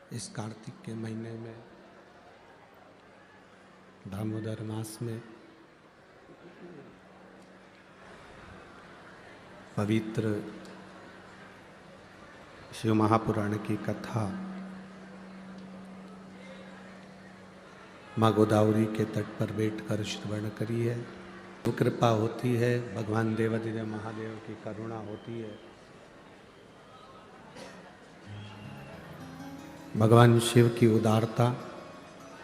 इस कार्तिक के महीने में, दामोदर मास में पवित्र शिव महापुराण की कथा माँ गोदावरी के तट पर बैठकर श्रवण करी है। तो कृपा होती है, भगवान देवाधिदेव महादेव की करुणा होती है। भगवान शिव की उदारता,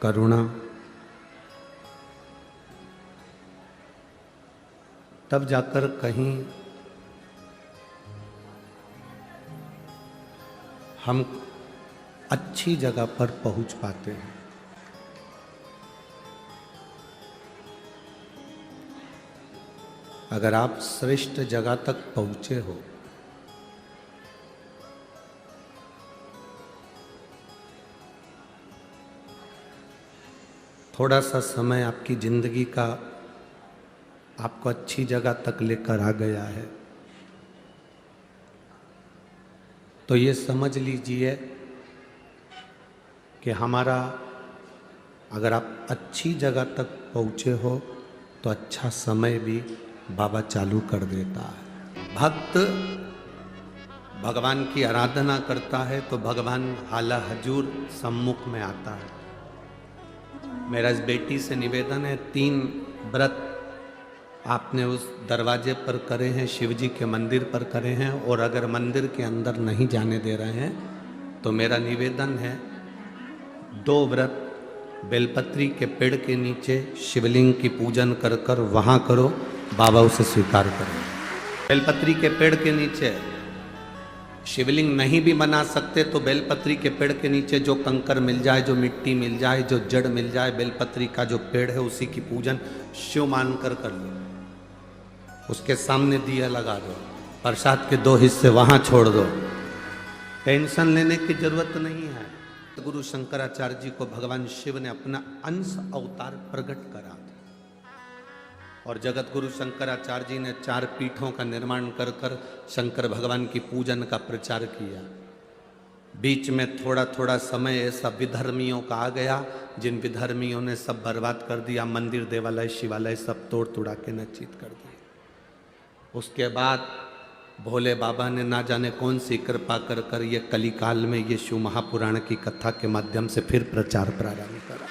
करुणा, तब जाकर कहीं हम अच्छी जगह पर पहुंच पाते हैं। अगर आप श्रेष्ठ जगह तक पहुंचे हो थोड़ा सा समय आपकी जिंदगी का आपको अच्छी जगह तक लेकर आ गया है, तो ये समझ लीजिए कि हमारा, अगर आप अच्छी जगह तक पहुँचे हो तो अच्छा समय भी बाबा चालू कर देता है। भक्त भगवान की आराधना करता है तो भगवान हाला हजूर सम्मुख में आता है। मेरा इस बेटी से निवेदन है, 3 व्रत आपने उस दरवाजे पर करे हैं, शिव जी के मंदिर पर करे हैं, और अगर मंदिर के अंदर नहीं जाने दे रहे हैं तो मेरा निवेदन है 2 व्रत बेलपत्री के पेड़ के नीचे शिवलिंग की पूजन कर कर वहाँ करो, बाबा उसे स्वीकार करें। बेलपत्री के पेड़ के नीचे शिवलिंग नहीं भी बना सकते तो बेलपत्री के पेड़ के नीचे जो कंकर मिल जाए, जो मिट्टी मिल जाए, जो जड़ मिल जाए, बेलपत्री का जो पेड़ है उसी की पूजन शिव मानकर कर लो। उसके सामने दिया लगा दो, प्रसाद के 2 हिस्से वहां छोड़ दो, टेंशन लेने की जरूरत नहीं है। गुरु शंकराचार्य जी को भगवान शिव ने अपना अंश अवतार प्रकट करा था, और जगत गुरु शंकराचार्य जी ने 4 पीठों का निर्माण कर कर शंकर भगवान की पूजन का प्रचार किया। बीच में थोड़ा थोड़ा समय ऐसा विधर्मियों का आ गया, जिन विधर्मियों ने सब बर्बाद कर दिया, मंदिर देवालय शिवालय सब तोड़ तुड़ा के नचित कर दिए। उसके बाद भोले बाबा ने ना जाने कौन सी कृपा कर कर ये कलिकाल में ये शिव महापुराण की कथा के माध्यम से फिर प्रचार प्रारंभ करा।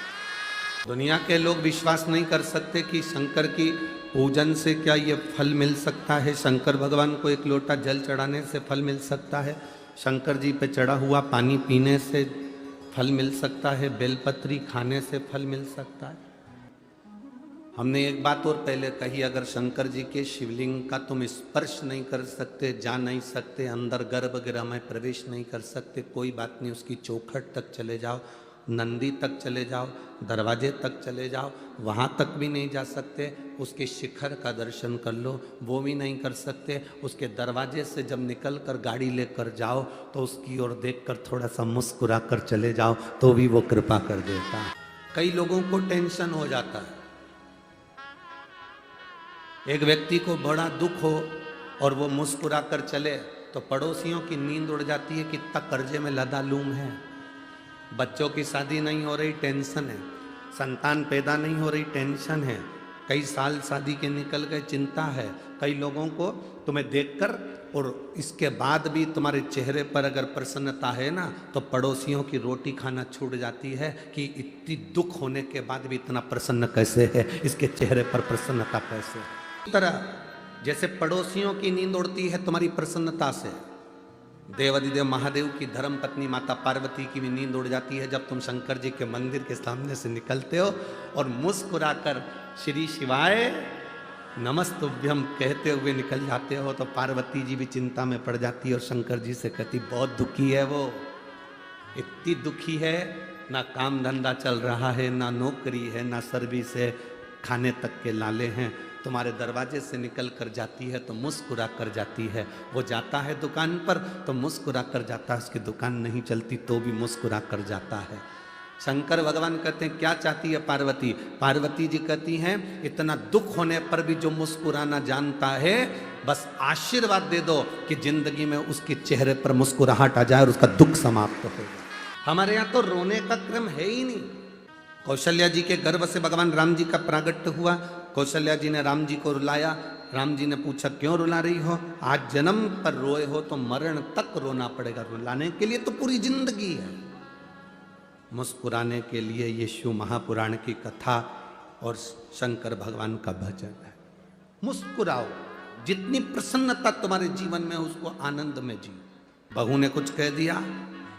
दुनिया के लोग विश्वास नहीं कर सकते कि शंकर की पूजन से क्या ये फल मिल सकता है, शंकर भगवान को एक लोटा जल चढ़ाने से फल मिल सकता है, शंकर जी पे चढ़ा हुआ पानी पीने से फल मिल सकता है, बेलपत्री खाने से फल मिल सकता है। हमने एक बात और पहले कही, अगर शंकर जी के शिवलिंग का तुम स्पर्श नहीं कर सकते, जा नहीं सकते, अंदर गर्भगृह में प्रवेश नहीं कर सकते, कोई बात नहीं, उसकी चौखट तक चले जाओ, नंदी तक चले जाओ, दरवाजे तक चले जाओ, वहाँ तक भी नहीं जा सकते, उसके शिखर का दर्शन कर लो, वो भी नहीं कर सकते, उसके दरवाजे से जब निकल कर गाड़ी लेकर जाओ तो उसकी ओर देखकर थोड़ा सा मुस्कुरा कर चले जाओ तो भी वो कृपा कर देता है। कई लोगों को टेंशन हो जाता है, एक व्यक्ति को बड़ा दुख हो और वो मुस्कुरा कर चले तो पड़ोसियों की नींद उड़ जाती है, कितना कर्जे में लदा लूम है, बच्चों की शादी नहीं हो रही टेंशन है, संतान पैदा नहीं हो रही टेंशन है, कई साल शादी के निकल गए चिंता है। कई लोगों को तुम्हें देखकर और इसके बाद भी तुम्हारे चेहरे पर अगर प्रसन्नता है ना तो पड़ोसियों की रोटी खाना छूट जाती है कि इतनी दुख होने के बाद भी इतना प्रसन्न कैसे है, इसके चेहरे पर प्रसन्नता कैसे है। इस तरह जैसे पड़ोसियों की नींद उड़ती है तुम्हारी प्रसन्नता से, देवाधिदेव महादेव की धर्म पत्नी माता पार्वती की भी नींद उड़ जाती है जब तुम शंकर जी के मंदिर के सामने से निकलते हो और मुस्कुराकर श्री शिवाय नमस्तुभ्यम कहते हुए निकल जाते हो तो पार्वती जी भी चिंता में पड़ जाती है और शंकर जी से कहती बहुत दुखी है वो, इतनी दुखी है, ना काम धंधा चल रहा है, ना नौकरी है, ना सर्विस है, खाने तक के लाले हैं, तुम्हारे दरवाजे से निकल कर जाती है तो मुस्कुरा कर जाती है। वो जाता है दुकान पर तो मुस्कुरा कर जाता है, उसकी दुकान नहीं चलती तो भी मुस्कुरा कर जाता है। शंकर भगवान कहते हैं क्या चाहती है पार्वती? पार्वती जी कहती हैं इतना दुख होने पर भी जो मुस्कुराना जानता है बस आशीर्वाद दे दो कि जिंदगी में उसके चेहरे पर मुस्कुराहट आ जाए और उसका दुख समाप्त हो जाए। हमारे यहाँ तो रोने का क्रम है ही नहीं। कौशल्या जी के गर्भ से भगवान राम जी का प्रागट्य हुआ। कौशल्या जी ने राम जी को रुलाया। राम जी ने पूछा क्यों रुला रही हो? आज जन्म पर रोए हो तो मरण तक रोना पड़ेगा। रुलाने के लिए तो पूरी जिंदगी है, मुस्कुराने के लिए ये शिव महापुराण की कथा और शंकर भगवान का भजन है। मुस्कुराओ, जितनी प्रसन्नता तुम्हारे जीवन में उसको आनंद में जी। बहू ने कुछ कह दिया,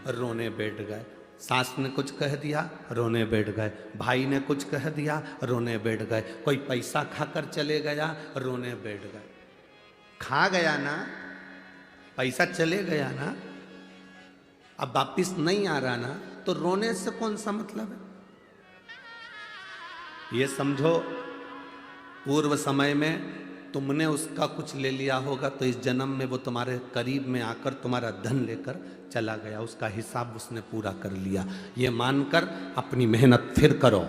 रोने बैठ गए। सास ने कुछ कह दिया, रोने बैठ गए। भाई ने कुछ कह दिया, रोने बैठ गए। कोई पैसा खाकर चले गया, रोने बैठ गए। खा गया ना, पैसा चले गया ना, अब वापिस नहीं आ रहा ना, तो रोने से कौन सा मतलब है? ये समझो पूर्व समय में तुमने उसका कुछ ले लिया होगा, तो इस जन्म में वो तुम्हारे करीब में आकर तुम्हारा धन लेकर चला गया, उसका हिसाब उसने पूरा कर लिया। ये मानकर अपनी मेहनत फिर करो,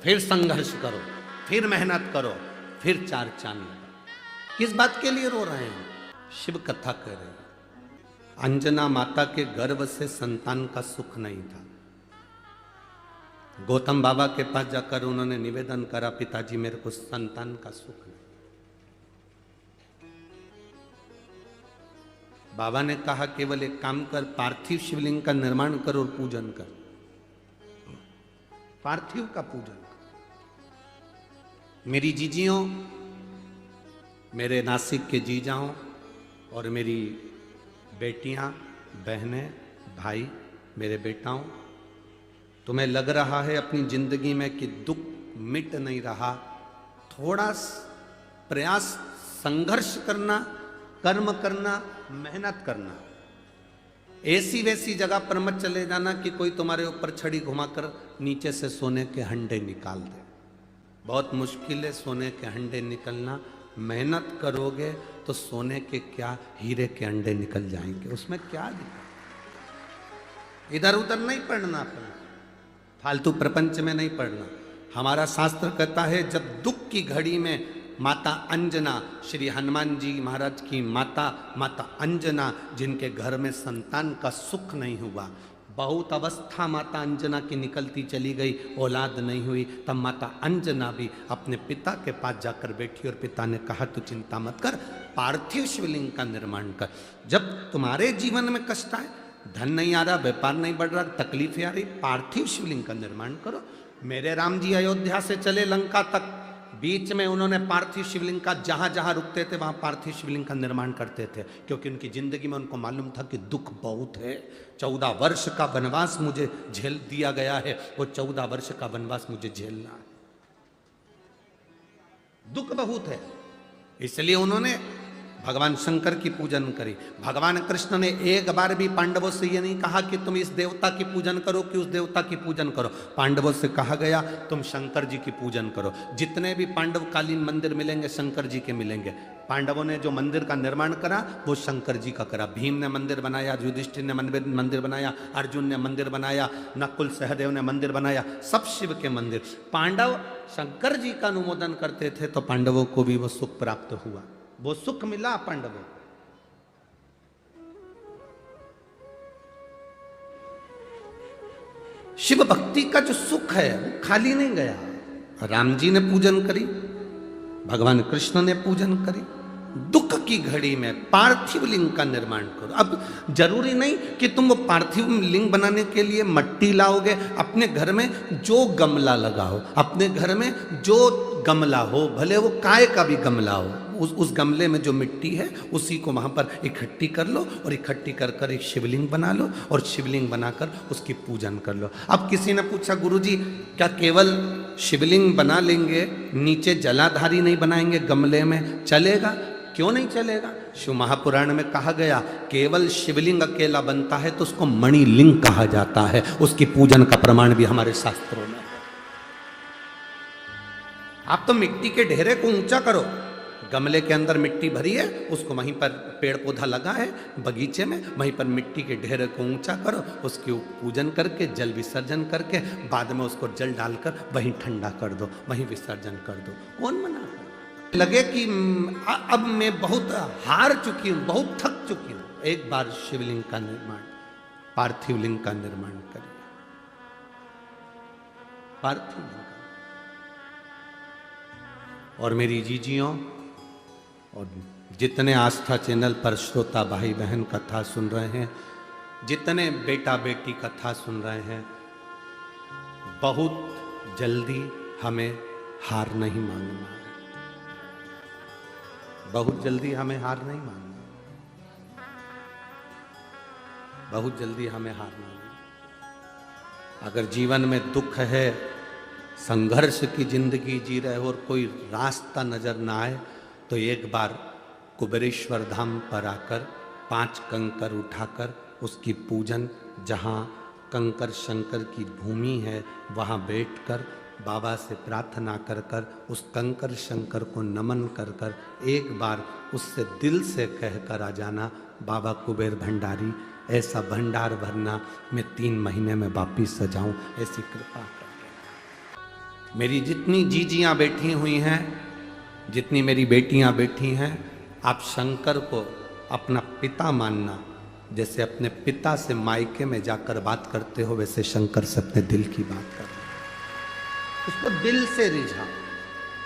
फिर संघर्ष करो, फिर मेहनत करो, फिर चार चांद लगाओ। किस बात के लिए रो रहे हैं? शिव कथा कह रहे हैं। अंजना माता के गर्भ से संतान का सुख नहीं था। गौतम बाबा के पास जाकर उन्होंने निवेदन करा, पिताजी मेरे को संतान का सुख नहीं। बाबा ने कहा केवल एक काम कर, पार्थिव शिवलिंग का निर्माण कर और पूजन कर। पार्थिव का पूजन कर। मेरी जीजियों, मेरे नासिक के जीजाओं और मेरी बेटियां, बहनें, भाई, मेरे बेटाओं, तुम्हें लग रहा है अपनी जिंदगी में कि दुख मिट नहीं रहा, थोड़ा प्रयास, संघर्ष करना, कर्म करना, मेहनत करना। ऐसी वैसी जगह पर मत चले जाना कि कोई तुम्हारे ऊपर छड़ी घुमाकर नीचे से सोने के हंडे निकाल दे। बहुत मुश्किल है सोने के हंडे निकलना। मेहनत करोगे तो सोने के क्या, हीरे के अंडे निकल जाएंगे। उसमें क्या दिक्कत? इधर उधर नहीं पढ़ना, अपना फालतू प्रपंच में नहीं पढ़ना। हमारा शास्त्र कहता है जब दुख की घड़ी में माता अंजना, श्री हनुमान जी महाराज की माता अंजना, जिनके घर में संतान का सुख नहीं हुआ, बहुत अवस्था माता अंजना की निकलती चली गई, औलाद नहीं हुई, तब माता अंजना भी अपने पिता के पास जाकर बैठी और पिता ने कहा तू चिंता मत कर, पार्थिव शिवलिंग का निर्माण कर। जब तुम्हारे जीवन में कष्ट आए, धन नहीं आ रहा, व्यापार नहीं बढ़ रहा, तकलीफें आ रही, पार्थिव शिवलिंग का निर्माण करो। मेरे राम जी अयोध्या से चले लंका तक, बीच में उन्होंने पार्थिव शिवलिंग का जहां जहां रुकते थे वहां पार्थिव शिवलिंग का निर्माण करते थे, क्योंकि उनकी जिंदगी में उनको मालूम था कि दुख बहुत है। 14 वर्ष का वनवास मुझे झेल दिया गया है, वो 14 वर्ष का वनवास मुझे झेलना है, दुख बहुत है। इसलिए उन्होंने भगवान शंकर की पूजन करी। भगवान कृष्ण ने एक बार भी पांडवों से ये नहीं कहा कि तुम इस देवता की पूजन करो कि उस देवता की पूजन करो। पांडवों से कहा गया तुम शंकर जी की पूजन करो। जितने भी पांडवकालीन मंदिर मिलेंगे शंकर जी के मिलेंगे। पांडवों ने जो मंदिर का निर्माण करा वो शंकर जी का करा। भीम ने मंदिर बनाया, युधिष्ठिर ने मंदिर बनाया, अर्जुन ने मंदिर बनाया, नकुल सहदेव ने मंदिर बनाया, सब शिव के मंदिर। पांडव शंकर जी का अनुमोदन करते थे तो पांडवों को भी वो सुख प्राप्त हुआ, वो सुख मिला पांडवों। शिव भक्ति का जो सुख है वो खाली नहीं गया। राम जी ने पूजन करी, भगवान कृष्ण ने पूजन करी। दुख की घड़ी में पार्थिव लिंग का निर्माण करो। अब जरूरी नहीं कि तुम वो पार्थिव लिंग बनाने के लिए मट्टी लाओगे, अपने घर में जो गमला लगाओ, अपने घर में जो गमला हो, भले वो काय का भी गमला हो, उस गमले में जो मिट्टी है उसी को वहाँ पर इकट्ठी कर लो और इकट्ठी कर कर एक शिवलिंग बना लो और शिवलिंग बनाकर उसकी पूजन कर लो। अब किसी ने पूछा गुरुजी क्या केवल शिवलिंग बना लेंगे, नीचे जलाधारी नहीं बनाएंगे गमले में, चलेगा? क्यों नहीं चलेगा? शिव महापुराण में कहा गया केवल शिवलिंग अकेला बनता है तो उसको मणिलिंग कहा जाता है। उसकी पूजन का प्रमाण भी हमारे शास्त्रों में है। आप तो मिट्टी के ढेरे को ऊंचा करो, गमले के अंदर मिट्टी भरी है, उसको वहीं पर पेड़ पौधा लगा है बगीचे में, वहीं पर मिट्टी के ढेरे को ऊंचा करो, उसकी पूजन करके जल विसर्जन करके बाद में उसको जल डालकर वहीं ठंडा कर दो, वहीं विसर्जन कर दो। कौन मना? लगे कि अब मैं बहुत हार चुकी हूँ, बहुत थक चुकी हूँ, एक बार शिवलिंग का निर्माण, पार्थिव लिंग का निर्माण करें। पार्थिव लिंग का। और मेरी जीजियों और जितने आस्था चैनल पर श्रोता भाई बहन कथा सुन रहे हैं, जितने बेटा बेटी कथा सुन रहे हैं, बहुत जल्दी हमें हार नहीं मानना है। बहुत जल्दी हमें हार नहीं मानना, बहुत जल्दी हमें हार मानना। अगर जीवन में दुख है, संघर्ष की जिंदगी जी रहे हो और कोई रास्ता नजर ना आए, तो एक बार कुबेरेश्वर धाम पर आकर 5 कंकर उठाकर उसकी पूजन, जहाँ कंकर शंकर की भूमि है वहाँ बैठकर बाबा से प्रार्थना कर कर उस कंकर शंकर को नमन कर कर एक बार उससे दिल से कह कर आ जाना, बाबा कुबेर भंडारी ऐसा भंडार भरना मैं 3 महीने में वापिस सजाऊं, ऐसी कृपा कर। मेरी जितनी जीजियाँ बैठी हुई हैं, जितनी मेरी बेटियाँ बैठी हैं, आप शंकर को अपना पिता मानना। जैसे अपने पिता से मायके में जाकर बात करते हो, वैसे शंकर से अपने दिल की बात करना, उसको दिल से रिझा।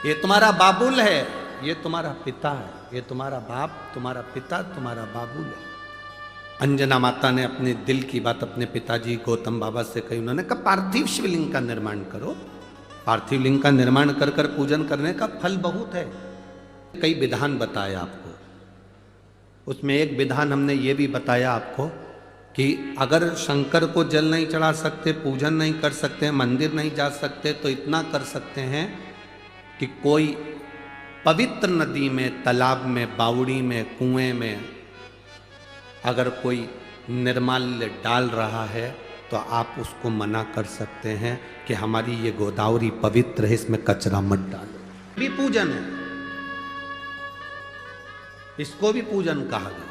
ये तुम्हारा बाबुल है, ये तुम्हारा पिता है, ये तुम्हारा बाप, तुम्हारा पिता, तुम्हारा बाबुल है। अंजना माता ने अपने दिल की बात अपने पिताजी गौतम बाबा से कही। उन्होंने कहा पार्थिव शिवलिंग का निर्माण करो। पार्थिव लिंग का निर्माण कर कर पूजन करने का फल बहुत है। कई विधान बताया आपको, उसमें एक विधान हमने ये भी बताया आपको कि अगर शंकर को जल नहीं चढ़ा सकते, पूजन नहीं कर सकते, मंदिर नहीं जा सकते, तो इतना कर सकते हैं कि कोई पवित्र नदी में, तालाब में, बावड़ी में, कुएं में अगर कोई निर्माल्य डाल रहा है तो आप उसको मना कर सकते हैं कि हमारी ये गोदावरी पवित्र है, इसमें कचरा मत डालो। भी पूजन है, इसको भी पूजन कहा गया।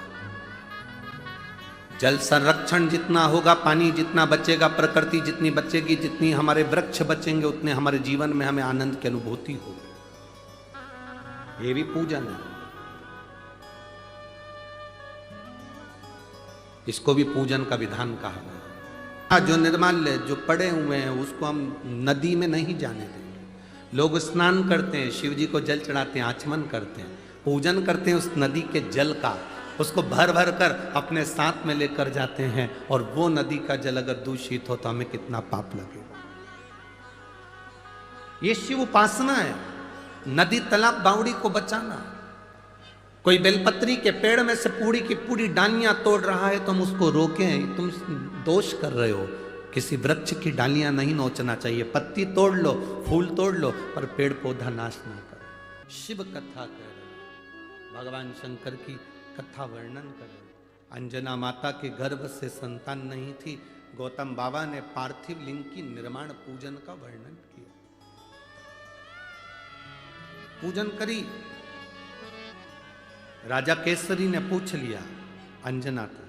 जल संरक्षण जितना होगा, पानी जितना बचेगा, प्रकृति जितनी बचेगी, जितनी हमारे वृक्ष बचेंगे, उतने हमारे जीवन में हमें आनंद की अनुभूति होगी। ये भी पूजन है, इसको भी पूजन का विधान कहा गया। जो निर्माल्य जो पड़े हुए हैं उसको हम नदी में नहीं जाने देंगे। लोग स्नान करते हैं, शिव जी को जल चढ़ाते हैं, आचमन करते हैं, पूजन करते हैं उस नदी के जल का, उसको भर भर कर अपने साथ में लेकर जाते हैं। और वो नदी का जल अगर दूषित हो तो हमें कितना पाप लगेगा। ये शिव उपासना है, नदी तालाब बावड़ी को बचाना। कोई बेलपत्री के पेड़ में से पूरी की पूरी डालियां तोड़ रहा है तो हम उसको रोकें, तुम दोष कर रहे हो। किसी वृक्ष की डालियां नहीं नोचना चाहिए, पत्ती तोड़ लो, फूल तोड़ लो, पर पेड़ पौधा नाश ना करो। शिव कथा कर रहे, भगवान शंकर की कथा वर्णन कर रहे। अंजना माता के गर्भ से संतान नहीं थी, गौतम बाबा ने पार्थिव लिंग की निर्माण पूजन का वर्णन किया। पूजन करी। राजा केसरी ने पूछ लिया अंजना को,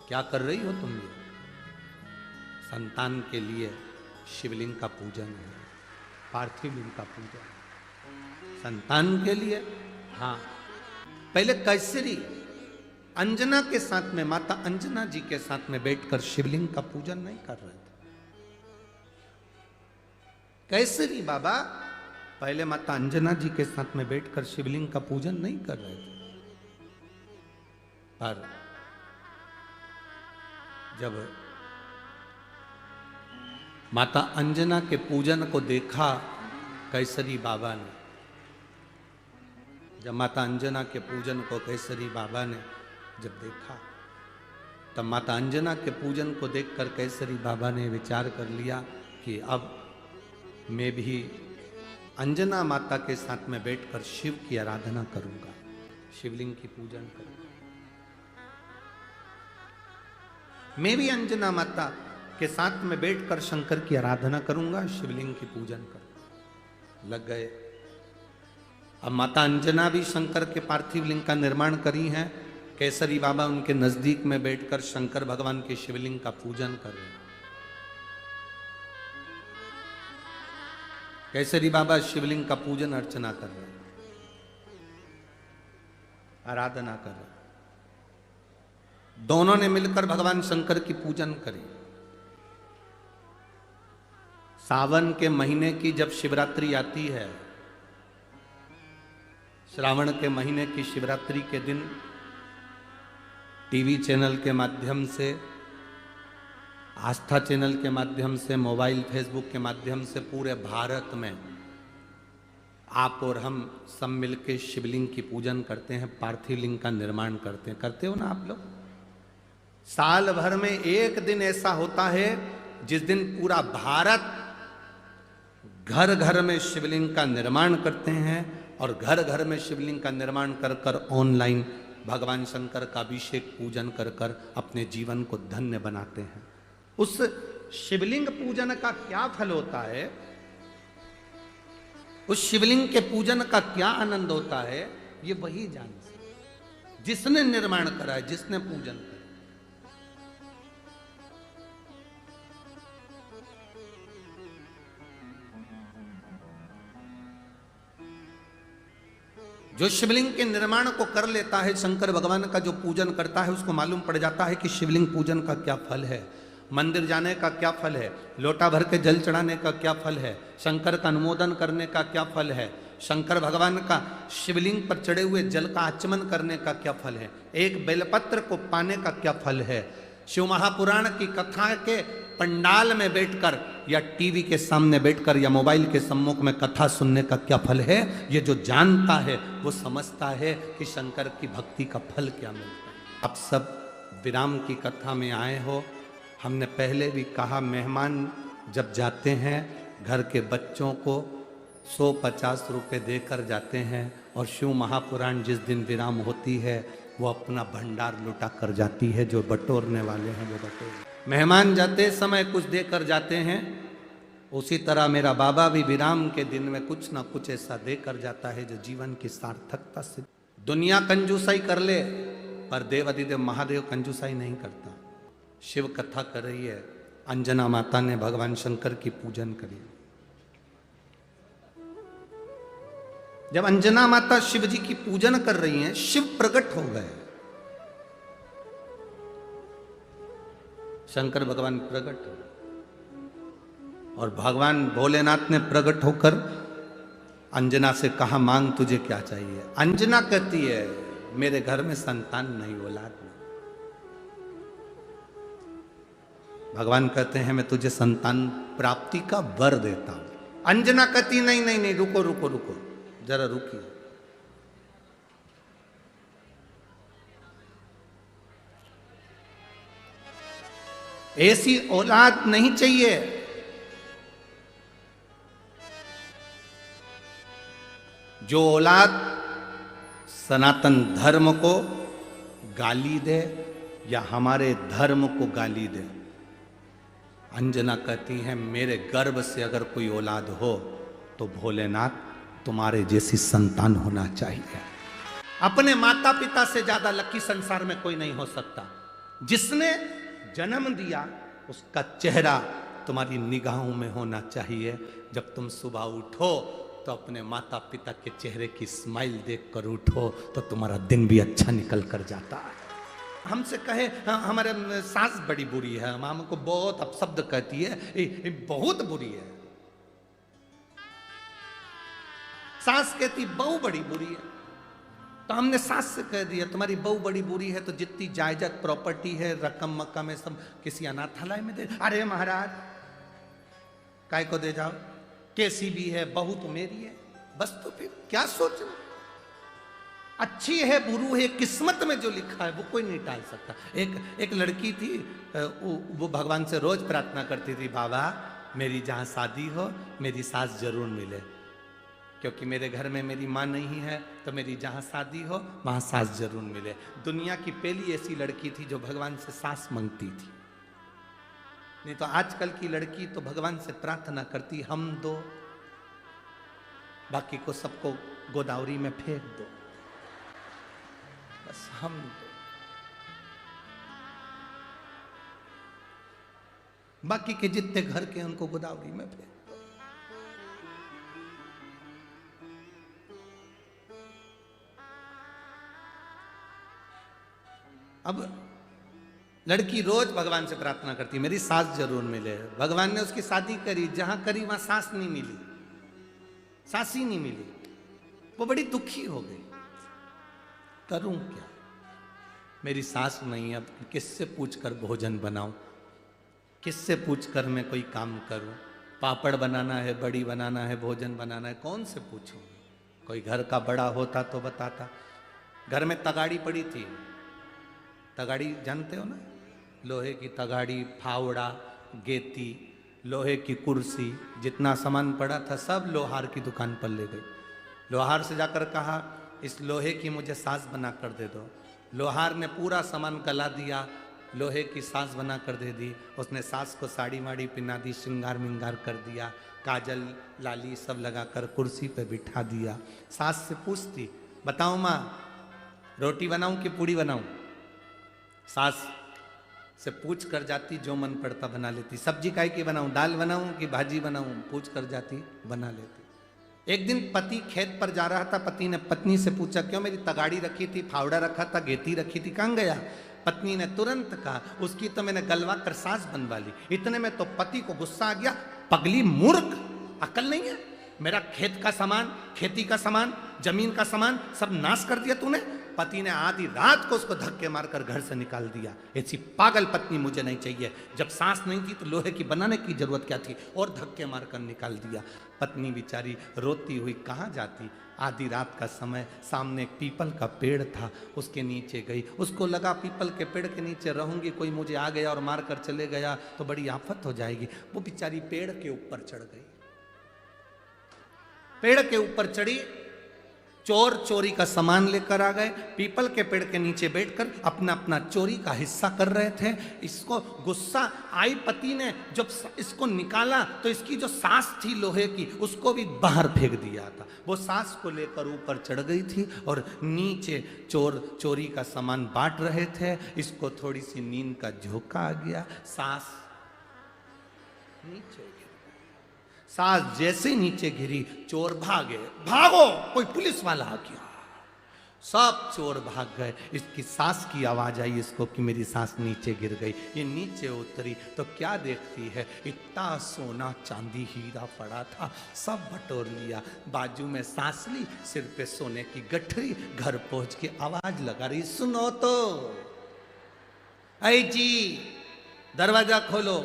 क्या कर रही हो तुम? ये संतान के लिए शिवलिंग का पूजन है, पार्थिव लिंग का पूजन संतान के लिए। हाँ, पहले केसरी अंजना के साथ में, माता अंजना जी के साथ में बैठकर शिवलिंग का पूजन नहीं कर रहे थे। केसरी बाबा पहले माता अंजना जी के साथ में बैठकर शिवलिंग का पूजन नहीं कर रहे थे। पर जब माता अंजना के पूजन को देखा केसरी बाबा ने, जब माता अंजना के पूजन को केसरी बाबा ने जब देखा, तब माता अंजना के पूजन को देखकर केसरी बाबा ने विचार कर लिया कि अब मैं भी अंजना माता के साथ में बैठकर शिव की आराधना करूंगा, शिवलिंग की पूजन करूंगा। मैं भी अंजना माता के साथ में बैठकर शंकर की आराधना करूंगा, शिवलिंग की पूजन करूंगा। लग गए। अब माता अंजना भी शंकर के पार्थिव लिंग का निर्माण करी है। केसरी बाबा उनके नजदीक में बैठकर शंकर भगवान के शिवलिंग का पूजन कर रहे हैं। केसरी बाबा शिवलिंग का पूजन अर्चना कर रहे हैं, आराधना कर रहे हैं। दोनों ने मिलकर भगवान शंकर की पूजन करी। सावन के महीने की जब शिवरात्रि आती है, श्रावण के महीने की शिवरात्रि के दिन टीवी चैनल के माध्यम से, आस्था चैनल के माध्यम से, मोबाइल फेसबुक के माध्यम से पूरे भारत में आप और हम सब मिलके शिवलिंग की पूजन करते हैं, पार्थिव लिंग का निर्माण करते हैं। करते हो ना आप लोग? साल भर में एक दिन ऐसा होता है जिस दिन पूरा भारत घर घर में शिवलिंग का निर्माण करते हैं और घर घर में शिवलिंग का निर्माण कर कर ऑनलाइन भगवान शंकर का अभिषेक पूजन कर कर अपने जीवन को धन्य बनाते हैं। उस शिवलिंग पूजन का क्या फल होता है, उस शिवलिंग के पूजन का क्या आनंद होता है, ये वही जान सकते जिसने निर्माण करा है, जिसने पूजन करा। जो शिवलिंग के निर्माण को कर लेता है, शंकर भगवान का जो पूजन करता है, उसको मालूम पड़ जाता है कि शिवलिंग पूजन का क्या फल है, मंदिर जाने का क्या फल है, लोटा भर के जल चढ़ाने का क्या फल है, शंकर का अनुमोदन करने का क्या फल है, शंकर भगवान का शिवलिंग पर चढ़े हुए जल का आचमन करने का क्या फल है, एक बेलपत्र को पाने का क्या फल है, शिव महापुराण की कथा के पंडाल में बैठकर या टीवी के सामने बैठकर या मोबाइल के सम्मुख में कथा सुनने का क्या फल है। ये जो जानता है वो समझता है कि शंकर की भक्ति का फल क्या मिलता है। आप सब विराम की कथा में आए हो। हमने पहले भी कहा, मेहमान जब जाते हैं घर के बच्चों को 150 रुपये देकर जाते हैं और शिव महापुराण जिस दिन विराम होती है वो अपना भंडार लुटा कर जाती है। जो बटोरने वाले हैं वो बटोर, मेहमान जाते समय कुछ देकर जाते हैं। उसी तरह मेरा बाबा भी विराम के दिन में कुछ ना कुछ ऐसा देकर जाता है जो जीवन की सार्थकता से। दुनिया कंजूसाई कर ले पर देव अधिदेव महादेव कंजूसाई नहीं करता। शिव कथा कर रही है, अंजना माता ने भगवान शंकर की पूजन करी। जब अंजना माता शिव जी की पूजन कर रही हैं, शिव प्रकट हो गए। शंकर भगवान प्रकट हो और भगवान भोलेनाथ ने प्रकट होकर अंजना से कहा, मांग तुझे क्या चाहिए। अंजना कहती है, मेरे घर में संतान नहीं, औलाद नहीं। भगवान कहते हैं, मैं तुझे संतान प्राप्ति का वर देता हूं। अंजना कहती, नहीं नहीं नहीं, रुको रुको रुको, जरा रुकिए। ऐसी औलाद नहीं चाहिए जो औलाद सनातन धर्म को गाली दे या हमारे धर्म को गाली दे। अंजना कहती हैं, मेरे गर्भ से अगर कोई औलाद हो तो भोलेनाथ तुम्हारे जैसी संतान होना चाहिए। अपने माता पिता से ज्यादा लकी संसार में कोई नहीं हो सकता। जिसने जन्म दिया उसका चेहरा तुम्हारी निगाहों में होना चाहिए। जब तुम सुबह उठो तो अपने माता पिता के चेहरे की स्माइल देखकर उठो तो तुम्हारा दिन भी अच्छा निकल कर जाता है। हमसे कहे, हमारे सास बड़ी बुरी है, हम हमको बहुत अपशब्द कहती है, ये बहुत बुरी है। सास कहती बहू बड़ी बुरी है, तो हमने सास से कह दिया, तुम्हारी बहू बड़ी बुरी है तो जितनी जायदाद प्रॉपर्टी है, रकम मक्का में सब किसी अनाथालय में दे। अरे महाराज, काय को दे जाओ, कैसी भी है बहू तो मेरी है, बस। तो फिर क्या सोचना, अच्छी है बुरू है, किस्मत में जो लिखा है वो कोई नहीं टाल सकता। एक लड़की थी, वो भगवान से रोज प्रार्थना करती थी, बाबा मेरी जहां शादी हो मेरी सास जरूर मिले, क्योंकि मेरे घर में मेरी माँ नहीं है, तो मेरी जहाँ शादी हो वहाँ सास जरूर मिले। दुनिया की पहली ऐसी लड़की थी जो भगवान से सास मांगती थी। नहीं तो आजकल की लड़की तो भगवान से प्रार्थना करती, हम दो, बाकी को सबको गोदावरी में फेंक दो, बस हम दो, बाकी के जितने घर के उनको गोदावरी में फेंक। अब लड़की रोज भगवान से प्रार्थना करती मेरी सास जरूर मिले। भगवान ने उसकी शादी करी, जहां करी वहां सास नहीं मिली, सास ही नहीं मिली। वो बड़ी दुखी हो गई, करूं क्या, मेरी सास नहीं, अब किससे पूछकर भोजन बनाऊं, किससे पूछकर मैं कोई काम करूं, पापड़ बनाना है, बड़ी बनाना है, भोजन बनाना है, कौन से पूछूं। कोई घर का बड़ा होता तो बताता। घर में तगाड़ी पड़ी थी, तगाड़ी जानते हो ना, लोहे की तगाड़ी, फावड़ा, गेती, लोहे की कुर्सी, जितना सामान पड़ा था सब लोहार की दुकान पर ले गई। लोहार से जाकर कहा इस लोहे की मुझे सास बना कर दे दो। लोहार ने पूरा सामान गला दिया, लोहे की सास बना कर दे दी। उसने सास को साड़ी वाड़ी पहना दी, श्रृंगार मिंगार कर दिया, काजल लाली सब लगाकर कुर्सी पे बिठा दिया। सास से पूछती बताओ माँ रोटी बनाऊं कि पूड़ी बनाऊं। सास से पूछ कर जाती, जो मन पड़ता बना लेती। सब्जी काय की बनाऊं, दाल बनाऊं कि भाजी बनाऊं, पूछ कर जाती बना लेती। एक दिन पति खेत पर जा रहा था, पति ने पत्नी से पूछा क्यों, मेरी तगाड़ी रखी थी, फावड़ा रखा था, गेती रखी थी, कहाँ गया। पत्नी ने तुरंत कहा उसकी तो मैंने गलवा कर सास बनवा ली। इतने में तो पति को गुस्सा आ गया, पगली मूर्ख, अकल नहीं है, मेरा खेत का सामान, खेती का सामान, जमीन का सामान सब नाश कर दिया तूने। पति ने आधी रात को उसको धक्के मारकर घर से निकाल दिया। ऐसी पागल पत्नी मुझे नहीं चाहिए। जब सांस नहीं थी तो लोहे की बनाने की जरूरत क्या थी, और धक्के मारकर निकाल दिया। पत्नी बेचारी रोती हुई कहाँ जाती। आधी रात का समय, सामने एक पीपल का पेड़ था, उसके नीचे गई। उसको लगा पीपल के पेड़ के नीचे रहूंगी, कोई मुझे आ गया और मार कर चले गया तो बड़ी आफत हो जाएगी। वो बेचारी पेड़ के ऊपर चढ़ गई। पेड़ के ऊपर चढ़ी, चोर चोरी का सामान लेकर आ गए। पीपल के पेड़ के नीचे बैठकर अपना अपना चोरी का हिस्सा कर रहे थे। इसको गुस्सा आई, पति ने जब इसको निकाला तो इसकी जो सास थी लोहे की उसको भी बाहर फेंक दिया था। वो सास को लेकर ऊपर चढ़ गई थी और नीचे चोर चोरी का सामान बांट रहे थे। इसको थोड़ी सी नींद का झोंका आ गया, सास नीचे, सास जैसे नीचे गिरी चोर भागे, भागो कोई पुलिस वाला आ गया। सब चोर भाग गए। इसकी सास की आवाज आई इसको कि मेरी सास नीचे गिर गई। ये नीचे उतरी तो क्या देखती है, इतना सोना चांदी हीरा पड़ा था, सब बटोर लिया। बाजू में सास ली, सिर पे सोने की गठरी। घर पहुंच के आवाज लगा रही, सुनो तो, ऐ जी दरवाजा खोलो।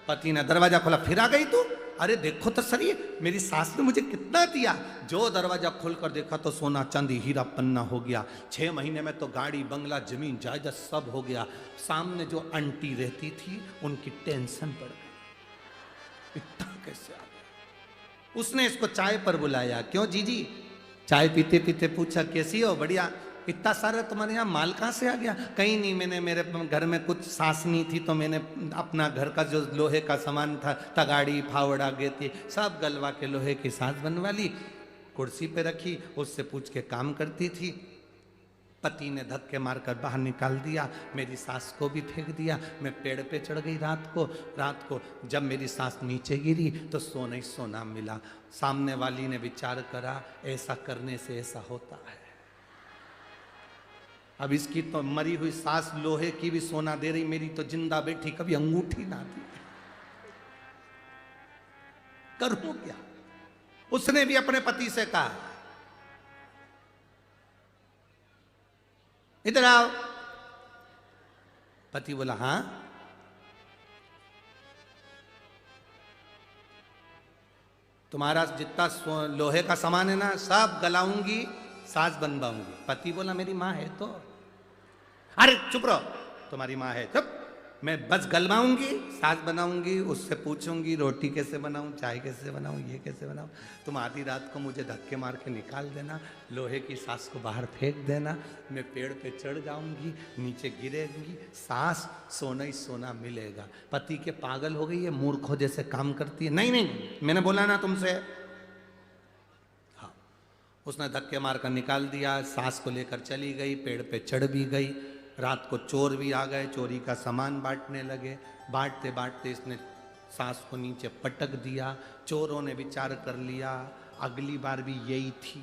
पति ने दरवाजा खोला, फिर आ गई तू, अरे देखो तो सही मेरी सास ने मुझे कितना दिया। जो दरवाजा खोलकर देखा तो सोना चांदी हीरा पन्ना हो गया। 6 महीने में तो गाड़ी बंगला जमीन जायदाद सब हो गया। सामने जो आंटी रहती थी उनकी टेंशन पड़ गई, इतना कैसे आ गया। उसने इसको चाय पर बुलाया, क्यों जीजी, चाय पीते पीते पूछा कैसी हो, बढ़िया, इतना सारा तुम्हारे यहाँ माल कहाँ से आ गया। कहीं नहीं, मैंने मेरे घर में कुछ सास नहीं थी तो मैंने अपना घर का जो लोहे का सामान था, तगाड़ी फावड़ा गेती, सब गलवा के लोहे की सास बनवा ली, कुर्सी पे रखी, उससे पूछ के काम करती थी। पति ने धक्के मारकर बाहर निकाल दिया, मेरी सास को भी फेंक दिया। मैं पेड़ पे चढ़ गई रात को जब मेरी सास नीचे गिरी तो सोना ही सोना मिला। सामने वाली ने विचार करा, ऐसा करने से ऐसा होता है। अब इसकी तो मरी हुई सास लोहे की भी सोना दे रही, मेरी तो जिंदा बैठी कभी अंगूठी ना दी, करूं क्या। उसने भी अपने पति से कहा इधर आओ। पति बोला हाँ। तुम्हारा जितना लोहे का सामान है ना सब गलाऊंगी, सास बनवाऊंगी। पति बोला मेरी माँ है तो, अरे चुप रहो, तुम्हारी माँ है चुप, मैं बस गलवाऊंगी, सास बनाऊंगी, उससे पूछूंगी रोटी कैसे बनाऊं, चाय कैसे बनाऊं, ये कैसे बनाऊं। तुम आधी रात को मुझे धक्के मार के निकाल देना, लोहे की सास को बाहर फेंक देना, मैं पेड़ पे चढ़ जाऊंगी, नीचे गिरेगी, सास सोना ही सोना मिलेगा। पति के पागल हो गई है, मूर्खों जैसे काम करती है। नहीं नहीं, मैंने बोला ना तुमसे। हाँ, उसने धक्के मार कर निकाल दिया, सास को लेकर चली गई, पेड़ पे चढ़ भी गई। रात को चोर भी आ गए, चोरी का सामान बांटने लगे। बांटते बांटते इसने सास को नीचे पटक दिया। चोरों ने विचार कर लिया अगली बार भी यही थी,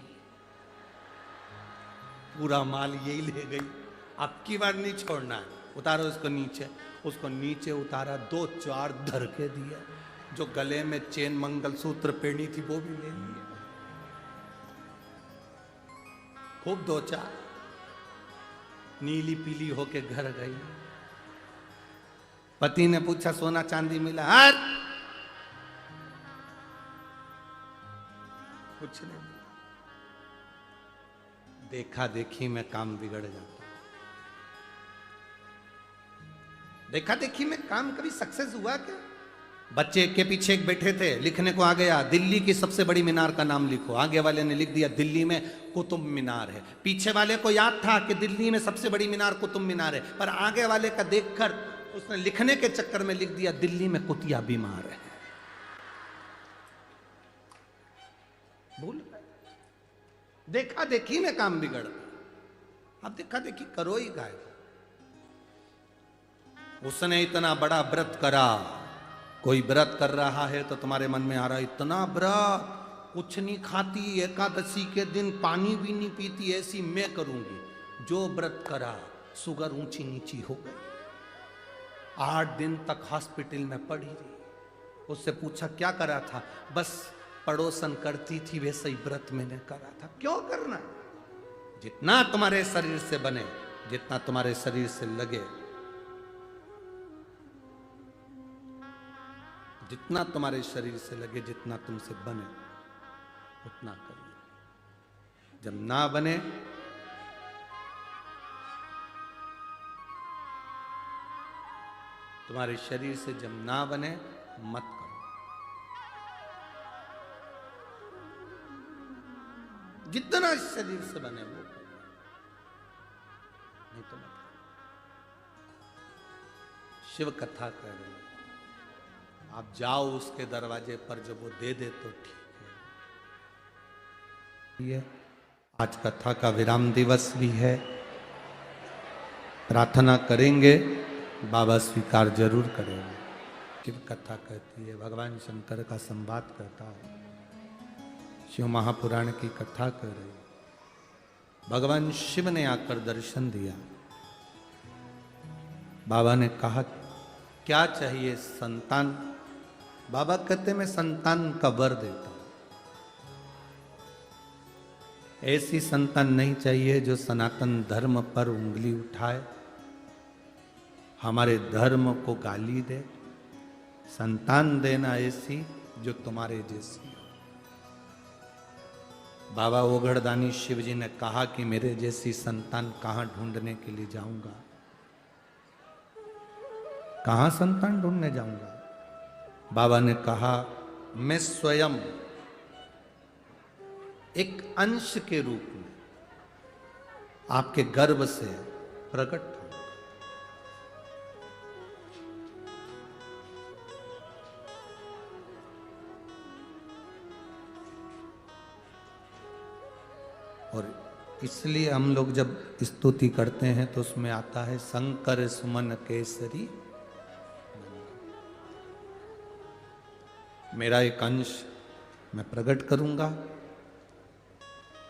पूरा माल यही ले गई, अब की बार नहीं छोड़ना है। उतारो उसको नीचे। उसको नीचे उतारा, 2-4 धर के दिया। जो गले में चेन मंगलसूत्र पहनी थी वो भी ले लिया। खूब 2-4 नीली पीली होके घर गई। पति ने पूछा सोना चांदी मिला? हट, कुछ नहीं। देखा देखी में काम बिगड़ जाता। देखा देखी में काम कभी सक्सेस हुआ क्या? बच्चे एक के पीछे एक बैठे थे, लिखने को आ गया दिल्ली की सबसे बड़ी मीनार का नाम लिखो। आगे वाले ने लिख दिया दिल्ली में कुतुब मीनार है। पीछे वाले को याद था कि दिल्ली में सबसे बड़ी मीनार कुतुब मीनार है, पर आगे वाले का देखकर उसने लिखने के चक्कर में लिख दिया दिल्ली में कुतिया बीमार है। भूल देखा देखी में काम बिगड़। अब देखा देखी करो ही गाय। उसने इतना बड़ा व्रत करा। कोई व्रत कर रहा है तो तुम्हारे मन में आ रहा है इतना व्रत, कुछ नहीं खाती, एकादशी के दिन पानी भी नहीं पीती, ऐसी मैं करूंगी। जो व्रत करा शुगर ऊंची नीची हो गई। 8 दिन तक हॉस्पिटल में पड़ी रही। उससे पूछा क्या करा था? बस पड़ोसन करती थी वैसे ही व्रत मैंने करा था। क्यों करना? जितना तुम्हारे शरीर से बने, जितना तुम्हारे शरीर से लगे, जितना तुम्हारे शरीर से लगे, जितना तुमसे बने उतना करिए। जब ना बने तुम्हारे शरीर से, जब ना बने मत करो। जितना शरीर से बने वो करो, नहीं तो मत करो। शिव कथा कह रहे हैं, आप जाओ उसके दरवाजे पर, जब वो दे दे तो ठीक है। ये आज कथा का विराम दिवस भी है। प्रार्थना करेंगे, बाबा स्वीकार जरूर करेंगे। शिव कथा कहती है, भगवान शंकर का संवाद करता है, शिव महापुराण की कथा कर रही। भगवान शिव ने आकर दर्शन दिया। बाबा ने कहा क्या चाहिए? संतान। बाबा कहते मैं संतान का वर देता हूं। ऐसी संतान नहीं चाहिए जो सनातन धर्म पर उंगली उठाए, हमारे धर्म को गाली दे। संतान देना ऐसी जो तुम्हारे जैसी हो। बाबा ओघड़दानी शिव जी ने कहा कि मेरे जैसी संतान कहां ढूंढने के लिए जाऊंगा? कहां संतान ढूंढने जाऊंगा? बाबा ने कहा मैं स्वयं एक अंश के रूप में आपके गर्भ से प्रकट हूं। और इसलिए हम लोग जब स्तुति करते हैं तो उसमें आता है शंकर सुमन केसरी। मेरा एक अंश मैं प्रकट करूंगा,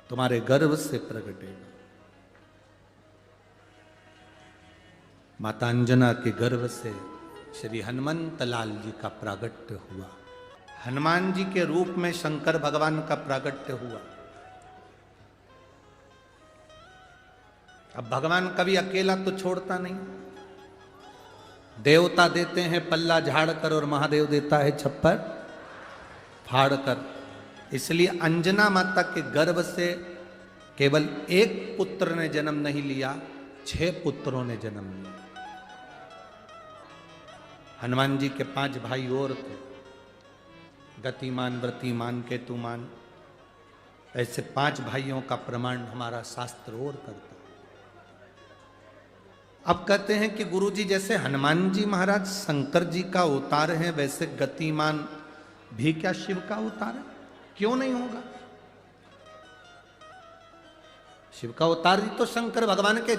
तुम्हारे गर्भ से प्रकटेगा। माता अंजना के गर्भ से श्री हनुमंत लाल जी का प्रागट्य हुआ। हनुमान जी के रूप में शंकर भगवान का प्रागट्य हुआ। अब भगवान कभी अकेला तो छोड़ता नहीं। देवता देते हैं पल्ला झाड़ कर और महादेव देता है छप्पर फाड़ कर। इसलिए अंजना माता के गर्भ से केवल एक पुत्र ने जन्म नहीं लिया, 6 पुत्रों ने जन्म लिया। हनुमान जी के 5 भाई और थे, गतिमान, व्रतिमान, केतुमान। ऐसे 5 भाइयों का प्रमाण हमारा शास्त्र और करता है। अब कहते हैं कि गुरुजी जैसे हनुमान जी महाराज शंकर जी का अवतार है, वैसे गतिमान भी क्या शिव का अवतार है? क्यों नहीं होगा? शिव का अवतार ही तो शंकर भगवान के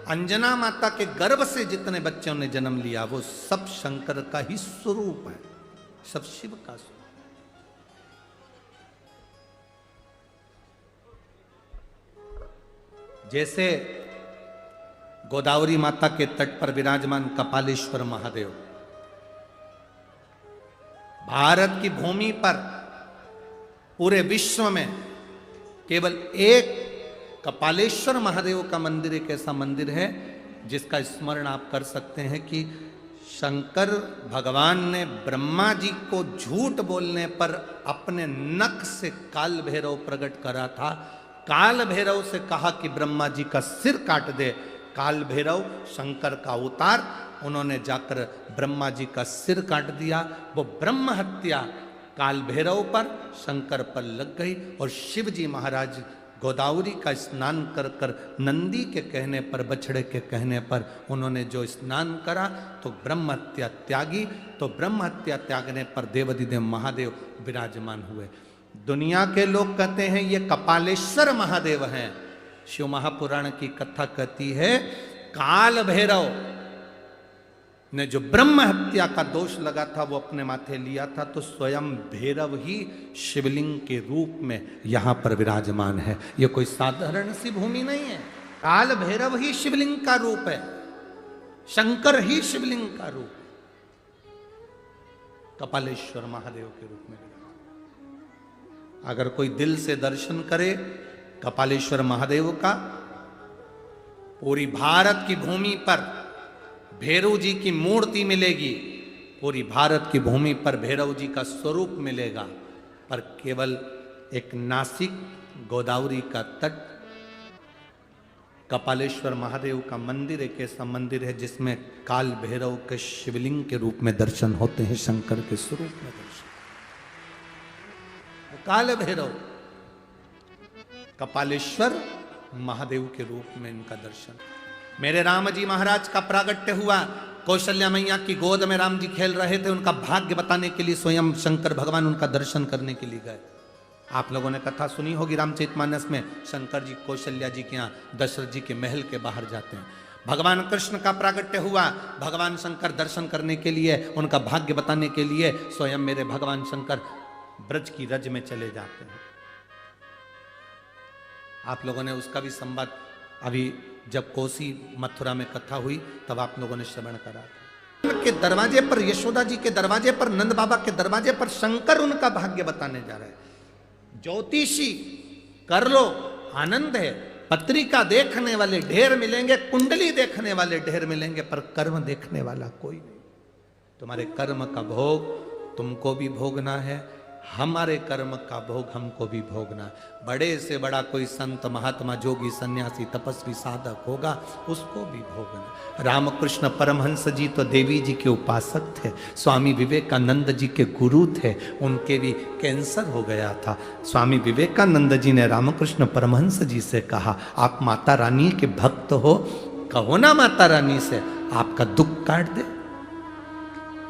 अंजना माता के गर्भ से जितने बच्चों ने जन्म लिया वो सब शंकर का ही स्वरूप है, सब शिव का स्वरूप। जैसे गोदावरी माता के तट पर विराजमान कपालेश्वर महादेव, भारत की भूमि पर पूरे विश्व में केवल एक कपालेश्वर महादेव का मंदिर एक ऐसा मंदिर है जिसका स्मरण आप कर सकते हैं कि शंकर भगवान ने ब्रह्मा जी को झूठ बोलने पर अपने नख से काल भैरव प्रकट करा था। काल भैरव से कहा कि ब्रह्मा जी का सिर काट दे। काल भैरव शंकर का अवतार, उन्होंने जाकर ब्रह्मा जी का सिर काट दिया। वो ब्रह्म हत्या काल भैरव पर, शंकर पर लग गई और शिव जी महाराज गोदावरी का स्नान कर कर नंदी के कहने पर, बछड़े के कहने पर उन्होंने जो स्नान करा तो ब्रह्म हत्या त्यागी। तो ब्रह्म हत्या त्यागने पर देवाधिदेव महादेव विराजमान हुए। दुनिया के लोग कहते हैं ये कपालेश्वर महादेव हैं। शिव महापुराण की कथा कहती है काल भैरव ने जो ब्रह्म हत्या का दोष लगा था वो अपने माथे लिया था, तो स्वयं भैरव ही शिवलिंग के रूप में यहां पर विराजमान है। ये कोई साधारण सी भूमि नहीं है। काल भैरव ही शिवलिंग का रूप है, शंकर ही शिवलिंग का रूप है, कपालेश्वर महादेव के रूप में। अगर कोई दिल से दर्शन करे कपालेश्वर महादेव का, पूरी भारत की भूमि पर भैरव जी की मूर्ति मिलेगी, पूरी भारत की भूमि पर भैरव जी का स्वरूप मिलेगा, पर केवल एक नासिक गोदावरी का तट कपालेश्वर महादेव का मंदिर एक ऐसा मंदिर है जिसमें काल भैरव के शिवलिंग के रूप में दर्शन होते हैं, शंकर के स्वरूप में दर्शन। काल भैरव कपालेश्वर महादेव के रूप में इनका दर्शन। मेरे राम जी महाराज का प्रागट्य हुआ, कौशल्या मैया की गोद में राम जी खेल रहे थे, उनका भाग्य बताने के लिए स्वयं शंकर भगवान उनका दर्शन करने के लिए गए। आप लोगों ने कथा सुनी होगी रामचरितमानस में, शंकर जी कौशल्या जी के यहाँ दशरथ जी के महल के बाहर जाते हैं। भगवान कृष्ण का प्रागट्य हुआ, भगवान शंकर दर्शन करने के लिए, उनका भाग्य बताने के लिए स्वयं मेरे भगवान शंकर ब्रज की रज में चले जाते हैं। आप लोगों ने उसका भी संवाद अभी जब कोसी मथुरा में कथा हुई तब आप लोगों ने श्रवण करा। के दरवाजे पर, यशोदा जी के दरवाजे पर, नंद बाबा के दरवाजे पर शंकर उनका भाग्य बताने जा रहे हैं। ज्योतिषी कर लो, आनंद है, पत्रिका देखने वाले ढेर मिलेंगे, कुंडली देखने वाले ढेर मिलेंगे, पर कर्म देखने वाला कोई नहीं। तुम्हारे कर्म का भोग तुमको भी भोगना है, हमारे कर्म का भोग हमको भी भोगना। बड़े से बड़ा कोई संत महात्मा जोगी सन्यासी तपस्वी साधक होगा, उसको भी भोगना। रामकृष्ण परमहंस जी तो देवी जी के उपासक थे, स्वामी विवेकानंद जी के गुरु थे, उनके भी कैंसर हो गया था। स्वामी विवेकानंद जी ने रामकृष्ण परमहंस जी से कहा, आप माता रानी के भक्त हो, कहो ना माता रानी से आपका दुख काट दे,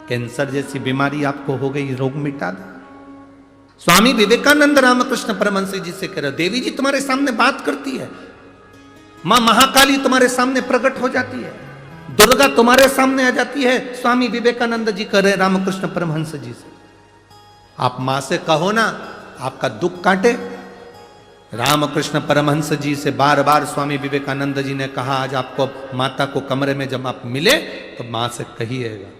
कैंसर जैसी बीमारी आपको हो गई, रोग मिटा दे। स्वामी विवेकानंद रामकृष्ण परमहंस जी से कह रहे, देवी जी तुम्हारे सामने बात करती है, मां महाकाली तुम्हारे सामने प्रकट हो जाती है, दुर्गा तुम्हारे सामने आ जाती है। स्वामी विवेकानंद जी कह रहे रामकृष्ण परमहंस जी से, आप मां से कहो ना आपका दुख काटे। रामकृष्ण परमहंस जी से बार बार स्वामी विवेकानंद जी ने कहा, आज आपको माता को कमरे में जब आप मिले तो मां से कहिएगा।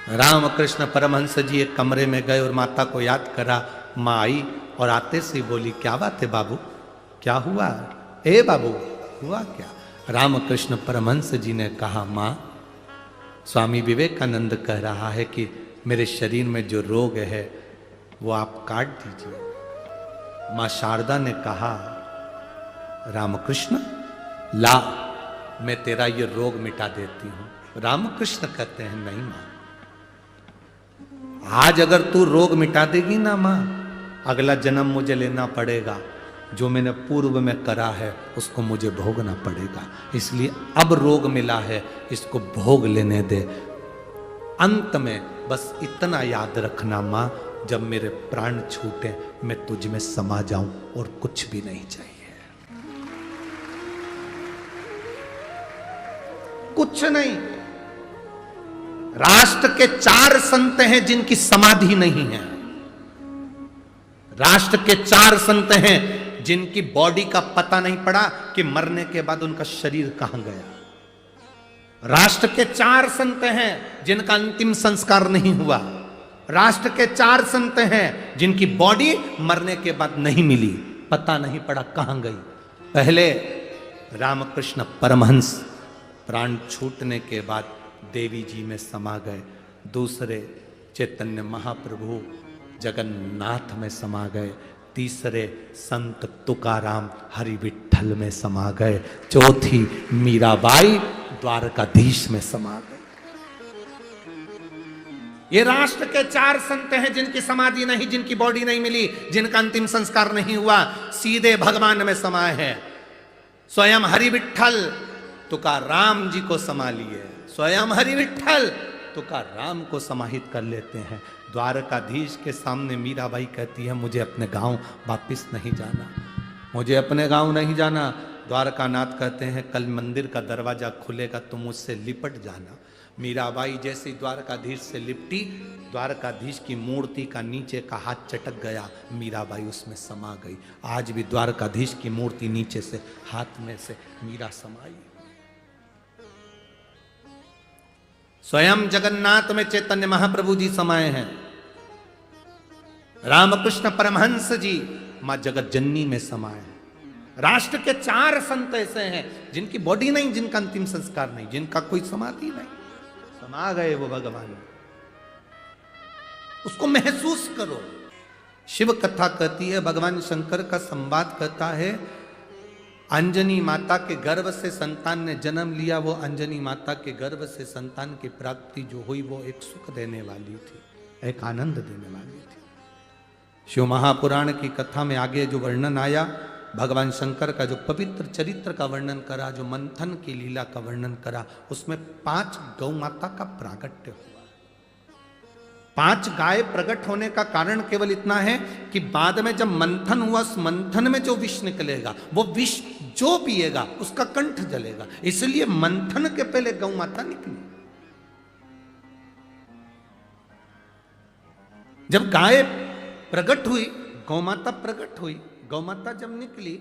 रामकृष्ण परमहंस जी एक कमरे में गए और माता को याद करा। माँ आई और आते से बोली, क्या बात है बाबू, क्या हुआ? ए बाबू हुआ क्या? रामकृष्ण परमहंस जी ने कहा, माँ स्वामी विवेकानंद कह रहा है कि मेरे शरीर में जो रोग है वो आप काट दीजिए। माँ शारदा ने कहा, रामकृष्ण ला मैं तेरा ये रोग मिटा देती हूं। रामकृष्ण कहते हैं, नहीं माँ, आज अगर तू रोग मिटा देगी ना मां, अगला जन्म मुझे लेना पड़ेगा, जो मैंने पूर्व में करा है उसको मुझे भोगना पड़ेगा, इसलिए अब रोग मिला है इसको भोग लेने दे। अंत में बस इतना याद रखना मां, जब मेरे प्राण छूटे मैं तुझ में समा जाऊं और कुछ भी नहीं चाहिए, कुछ नहीं। राष्ट्र के 4 संत हैं जिनकी समाधि नहीं है, राष्ट्र के 4 संत हैं जिनकी बॉडी का पता नहीं पड़ा कि मरने के बाद उनका शरीर कहां गया। राष्ट्र के 4 संत हैं जिनका अंतिम संस्कार नहीं हुआ। राष्ट्र के 4 संत हैं जिनकी बॉडी मरने के बाद नहीं मिली, पता नहीं पड़ा कहां गई। पहले रामकृष्ण परमहंस प्राण छूटने के बाद देवी जी में समा गए। दूसरे चैतन्य महाप्रभु जगन्नाथ में समा गए। तीसरे संत तुकाराम हरि विठ्ठल में समा गए। चौथी मीराबाई द्वारकाधीश में समा गए। ये राष्ट्र के 4 संत हैं जिनकी समाधि नहीं, जिनकी बॉडी नहीं मिली, जिनका अंतिम संस्कार नहीं हुआ, सीधे भगवान में समाये हैं। स्वयं हरि विठ्ठल तुकाराम जी को समा लिए। स्वयं हरि विठ्ठल तुकाराम को समाहित कर लेते हैं। द्वारकाधीश के सामने मीराबाई कहती है मुझे अपने गांव वापिस नहीं जाना, मुझे अपने गांव नहीं जाना। द्वारकानाथ कहते हैं कल मंदिर का दरवाजा खुलेगा तो मुझसे लिपट जाना। मीराबाई जैसे द्वारकाधीश से लिपटी, द्वारकाधीश की मूर्ति का नीचे का हाथ चटक गया, मीराबाई उसमें समा गई। आज भी द्वारकाधीश की मूर्ति नीचे से हाथ में से मीरा समाई। स्वयं जगन्नाथ में चैतन्य महाप्रभु जी समाये हैं। रामकृष्ण परमहंस जी मां जगत जननी में समाये हैं। राष्ट्र के 4 संत ऐसे हैं जिनकी बॉडी नहीं, जिनका अंतिम संस्कार नहीं, जिनका कोई समाधि नहीं, समा गए वो भगवान। उसको महसूस करो। शिव कथा कहती है, भगवान शंकर का संवाद कहता है, अंजनी माता के गर्भ से संतान ने जन्म लिया। वो अंजनी माता के गर्भ से संतान की प्राप्ति जो हुई वो एक सुख देने वाली थी, एक आनंद देने वाली थी। शिव महापुराण की कथा में आगे जो वर्णन आया, भगवान शंकर का जो पवित्र चरित्र का वर्णन करा, जो मंथन की लीला का वर्णन करा, उसमें 5 गौ माता का प्रागट्य हुआ। 5 गाय प्रकट होने का कारण केवल इतना है कि बाद में जब मंथन हुआ, उस मंथन में जो विष निकलेगा, वो विष जो पिएगा उसका कंठ जलेगा, इसलिए मंथन के पहले गौ माता निकली। जब गाय प्रकट हुई, गौ माता प्रकट हुई। गौ माता जब निकली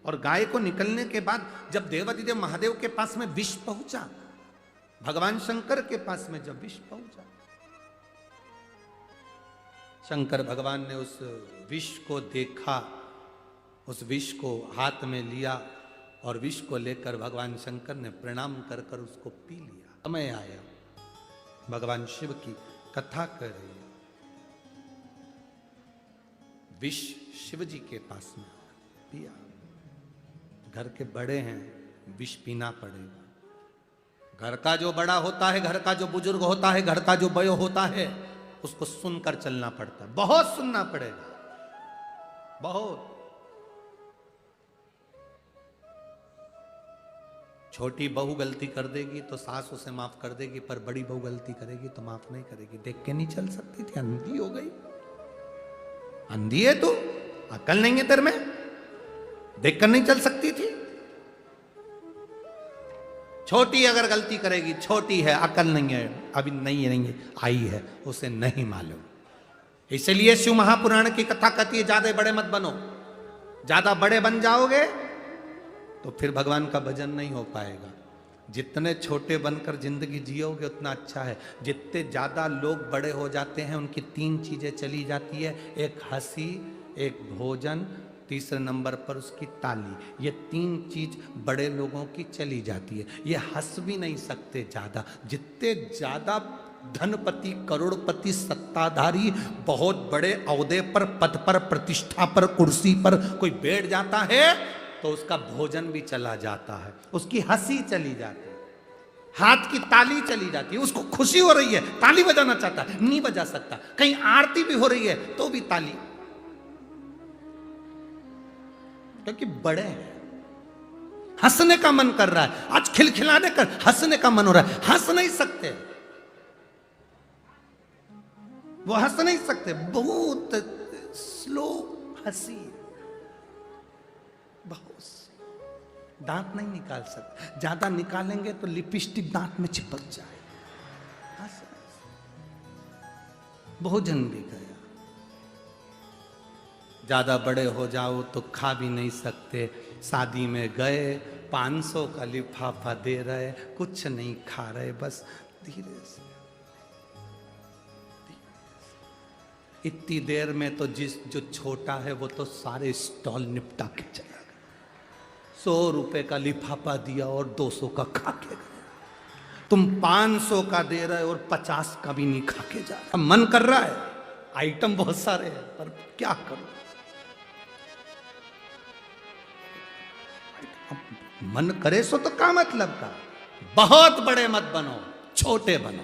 और गाय को निकलने के बाद जब देवाधिदेव महादेव के पास में विष पहुंचा, भगवान शंकर के पास में जब विष पहुंचा, शंकर भगवान ने उस विष को देखा, उस विष को हाथ में लिया और विष को लेकर भगवान शंकर ने प्रणाम कर कर उसको पी लिया। समय आया, भगवान शिव की कथा कर रही है, विष शिव जी के पास में पिया। घर के बड़े हैं, विष पीना पड़ेगा। घर का जो बड़ा होता है, घर का जो बुजुर्ग होता है, घर का जो बयो होता है, उसको सुनकर चलना पड़ता है। बहुत सुनना पड़ेगा, बहुत। छोटी बहू गलती कर देगी तो सास उसे माफ कर देगी, पर बड़ी बहू गलती करेगी तो माफ नहीं करेगी। देख के नहीं चल सकती थी, अंधी हो गई। अंधी है तू, अकल नहीं है तेरे में, देखकर नहीं चल सकती थी। छोटी अगर गलती करेगी, छोटी है, अकल नहीं है, अभी नहीं है, आई है, उसे नहीं मालूम। इसलिए शिव महापुराण की कथा कहती है ज्यादा बड़े मत बनो। ज्यादा बड़े बन जाओगे तो फिर भगवान का भजन नहीं हो पाएगा। जितने छोटे बनकर जिंदगी जियोगे उतना अच्छा है। जितने ज्यादा लोग बड़े हो जाते हैं उनकी 3 चीजें चली जाती है, एक हंसी, एक भोजन, तीसरे नंबर पर उसकी ताली। ये 3 चीज बड़े लोगों की चली जाती है। ये हंस भी नहीं सकते ज्यादा। जितने ज्यादा धनपति, करोड़पति, सत्ताधारी, बहुत बड़े औहदे पर, पद पर, प्रतिष्ठा पर, कुर्सी पर कोई बैठ जाता है तो उसका भोजन भी चला जाता है, उसकी हंसी चली जाती है, हाथ की ताली चली जाती है। उसको खुशी हो रही है, ताली बजाना चाहता है, नहीं बजा सकता। कहीं आरती भी हो रही है तो भी ताली, क्योंकि बड़े हैं। हंसने का मन कर रहा है, आज खिलखिलाने का, हंसने का मन हो रहा है, हंस नहीं सकते, वो हंस नहीं सकते। बहुत स्लो हंसी, बहुत, दांत नहीं निकाल सकते। ज्यादा निकालेंगे तो लिपस्टिक दांत में चिपक जाए। भोजन भी गया, ज्यादा बड़े हो जाओ तो खा भी नहीं सकते। शादी में गए 500 का लिफाफा दे रहे, कुछ नहीं खा रहे, बस धीरे से। इतनी देर में तो जो छोटा है वो तो सारे स्टॉल निपटा के चला गया। 100 रुपए का लिफाफा दिया और 200 का खा के गया। तुम 500 का दे रहे और 50 का भी नहीं खा के जा रहे। मन कर रहा है, आइटम बहुत सारे हैं, पर क्या करो। मन करे सो तो क्या मतलब का। बहुत बड़े मत बनो, छोटे बनो।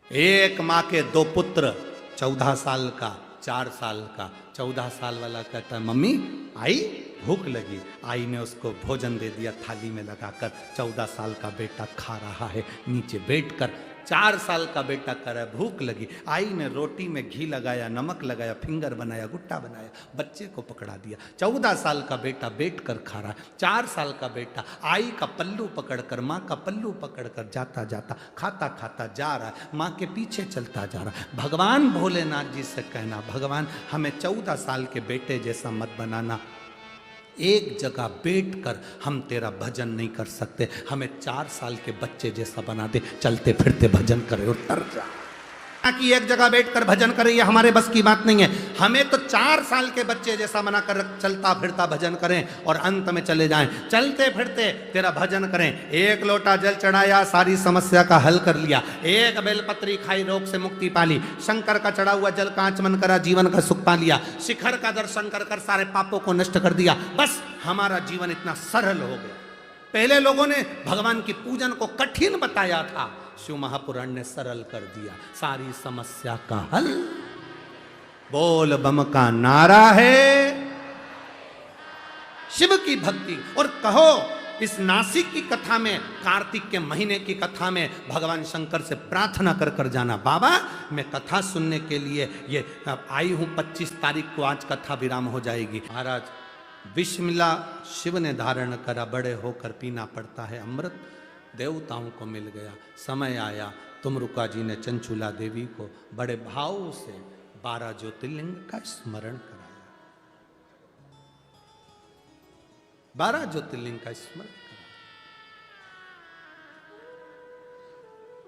एक माँ के 2 पुत्र, 14 साल का, 4 साल का। 14 साल वाला कहता है मम्मी आई भूख लगी। आई ने उसको भोजन दे दिया थाली में लगाकर। 14 साल का बेटा खा रहा है नीचे बैठकर। 4 साल का बेटा कह रहा है भूख लगी। आई ने रोटी में घी लगाया, नमक लगाया, फिंगर बनाया, गुट्टा बनाया, बच्चे को पकड़ा दिया। 14 साल का बेटा बैठकर खा रहा है। 4 साल का बेटा आई का पल्लू पकड़कर, माँ का पल्लू पकड़कर जाता जाता खाता खाता जा रहा है, माँ के पीछे चलता जा रहा है। भगवान भोलेनाथ जी से कहना भगवान हमें 14 साल के बेटे जैसा मत बनाना। एक जगह बैठकर हम तेरा भजन नहीं कर सकते, हमें 4 साल के बच्चे जैसा बना दे, चलते फिरते भजन करे और तर जा। कि एक जगह बैठकर भजन करे ये हमारे बस की बात नहीं है। हमें तो 4 साल के बच्चे जैसा बना कर चलता फिरता भजन करें और अंत में चले जाएं, चलते फिरते तेरा भजन करें। एक लोटा जल चढ़ाया, सारी समस्या का हल कर लिया। एक बेलपत्री खाई, रोग से मुक्ति पाली। शंकर का चढ़ा हुआ जल का आचमन करा, जीवन का सुख पा लिया। शिखर का दर्शन कर कर सारे पापों को नष्ट कर दिया। बस हमारा जीवन इतना सरल हो गया। पहले लोगों ने भगवान की पूजन को कठिन बताया था, शिव महापुराण ने सरल कर दिया। सारी समस्या का हल बोल बम का नारा है। शिव की भक्ति। और कहो इस नासिक की कथा में, कार्तिक के महीने की कथा में भगवान शंकर से प्रार्थना कर कर जाना, बाबा मैं कथा सुनने के लिए ये आई हूं, 25 तारीख को आज कथा विराम हो जाएगी। महाराज विष मिला, शिव ने धारण करा, बड़े होकर पीना पड़ता है अमृत, देवताओं को मिल गया। समय आया तुमरुका जी ने चंचुला देवी को बड़े भाव से 12 ज्योतिर्लिंग का स्मरण कराया। 12 ज्योतिर्लिंग का स्मरण कराया।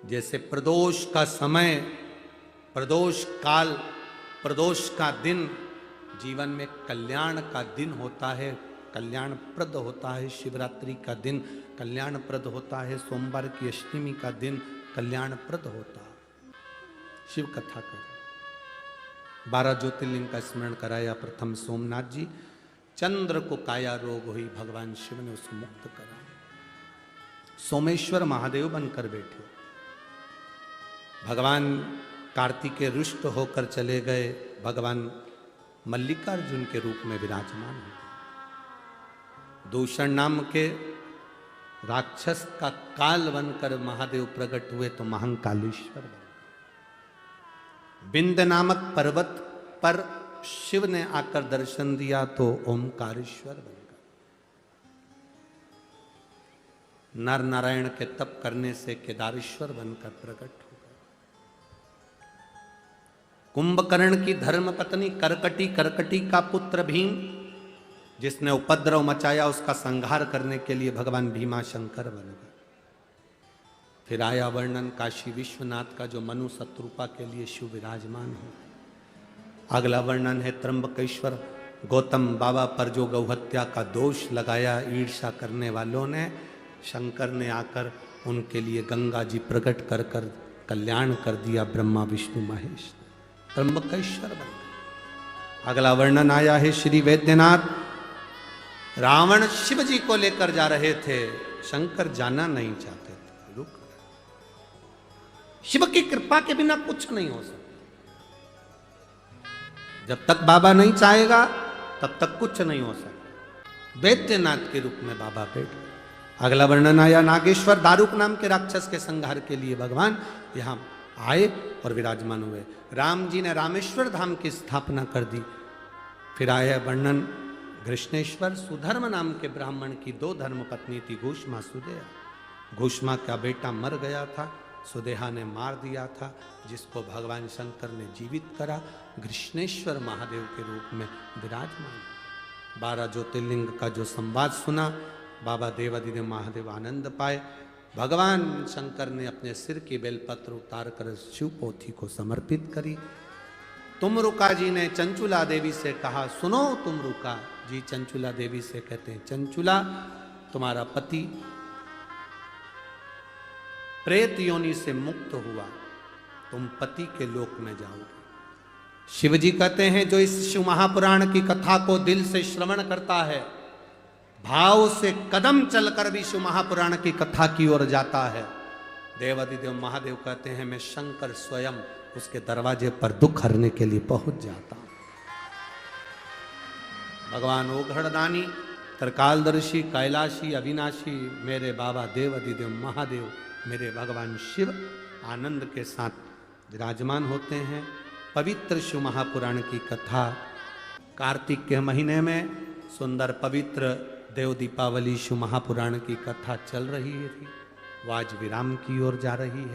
जैसे प्रदोष का समय, प्रदोष काल, प्रदोष का दिन जीवन में कल्याण का दिन होता है, कल्याणप्रद होता है। शिवरात्रि का दिन कल्याणप्रद होता है। सोमवार की अष्टमी का दिन कल्याणप्रद होता है। शिव कथा करें। 12 ज्योतिर्लिंग का स्मरण कराया। प्रथम सोमनाथ जी, चंद्र को काया रोग हुई, भगवान शिव ने उसको मुक्त करा। सोमेश्वर महादेव बनकर बैठे। भगवान कार्तिकेय रुष्ट होकर चले गए, भगवान मल्लिकार्जुन के रूप में विराजमान हो। दूषण नाम के राक्षस का काल बनकर महादेव प्रकट हुए तो महाकालेश्वर बन। विंध्य नामक पर्वत पर शिव ने आकर दर्शन दिया तो ओमकारेश्वर बनकर। नर नारायण के तप करने से केदारेश्वर बनकर प्रकट हो गए। कुंभकर्ण की धर्म पत्नी करकटी का पुत्र भीम, जिसने उपद्रव मचाया, उसका संहार करने के लिए भगवान भीमा शंकर बन गए। फिर आया वर्णन काशी विश्वनाथ का, जो मनु शत्रुपा के लिए शिव विराजमान हो। अगला वर्णन है त्र्यंबकेश्वर, गौतम बाबा पर जो गौहत्या का दोष लगाया ईर्ष्या करने वालों ने, शंकर ने आकर उनके लिए गंगा जी प्रकट कर कर कल्याण कर दिया। ब्रह्मा विष्णु महेश त्र्यंबकेश्वर बन गए। अगला वर्णन आया है श्री वैद्यनाथ। रावण शिव जी को लेकर जा रहे थे, शंकर जाना नहीं चाहते थे, रुक। शिव की कृपा के बिना कुछ नहीं हो सकता। जब तक बाबा नहीं चाहेगा तब तक कुछ नहीं हो सकता। वैद्यनाथ के रूप में बाबा बैठ गए। अगला वर्णन आया नागेश्वर, दारुक नाम के राक्षस के संहार के लिए भगवान यहां आए और विराजमान हुए। राम जी ने रामेश्वर धाम की स्थापना कर दी। फिर आया वर्णन कृष्णेश्वर, सुधर्म नाम के ब्राह्मण की 2 धर्म पत्नी थी, घूष्मा सुदेया। घूष्मा का बेटा मर गया था, सुदेहा ने मार दिया था, जिसको भगवान शंकर ने जीवित करा, कृष्णेश्वर महादेव के रूप में विराजमान। 12 ज्योतिर्लिंग का जो संवाद सुना, बाबा देवादिदेव महादेव आनंद पाए। भगवान शंकर ने अपने सिर की बेलपत्र उतार कर शिव पोथी को समर्पित करी। तुमरुका जी ने चंचुला देवी से कहा, सुनो तुमरुका जी चंचुला देवी से कहते हैं, चंचुला तुम्हारा पति प्रेत योनि से मुक्त हुआ, तुम पति के लोक में जाओगे। शिव जी कहते हैं, जो इस शिव महापुराण की कथा को दिल से श्रवण करता है, भाव से कदम चलकर भी शिव महापुराण की कथा की ओर जाता है, देवादिदेव महादेव कहते हैं मैं शंकर स्वयं उसके दरवाजे पर दुख हरने के लिए पहुंच जाता हूं। भगवान ओघड़दानी, त्रिकालदर्शी, कैलाशी, अविनाशी, मेरे बाबा देवादिदेव महादेव, मेरे भगवान शिव आनंद के साथ विराजमान होते हैं। पवित्र शिव महापुराण की कथा कार्तिक के महीने में सुंदर पवित्र देव दीपावली शिव महापुराण की कथा चल रही थी, वो आज विराम की ओर जा रही है।